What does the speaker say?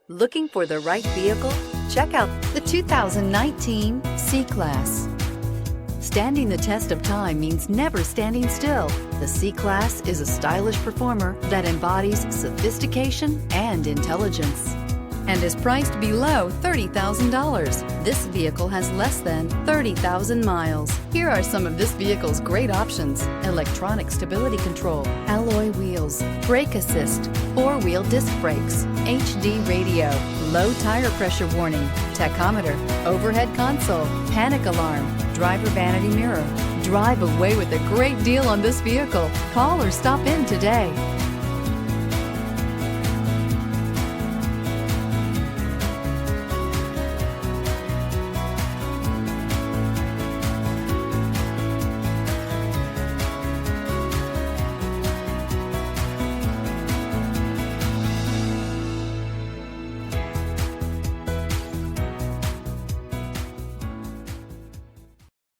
Looking for the right vehicle? Check out the 2019 C-Class. Standing the test of time means never standing still. The C-Class is a stylish performer that embodies sophistication and intelligence and is priced below $30,000. This vehicle has less than 30,000 miles. Here are some of this vehicle's great options: electronic stability control, alloy wheels, brake assist, four-wheel disc brakes, HD radio, low tire pressure warning, tachometer, overhead console, panic alarm, driver vanity mirror. Drive away with a great deal on this vehicle. Call or stop in today.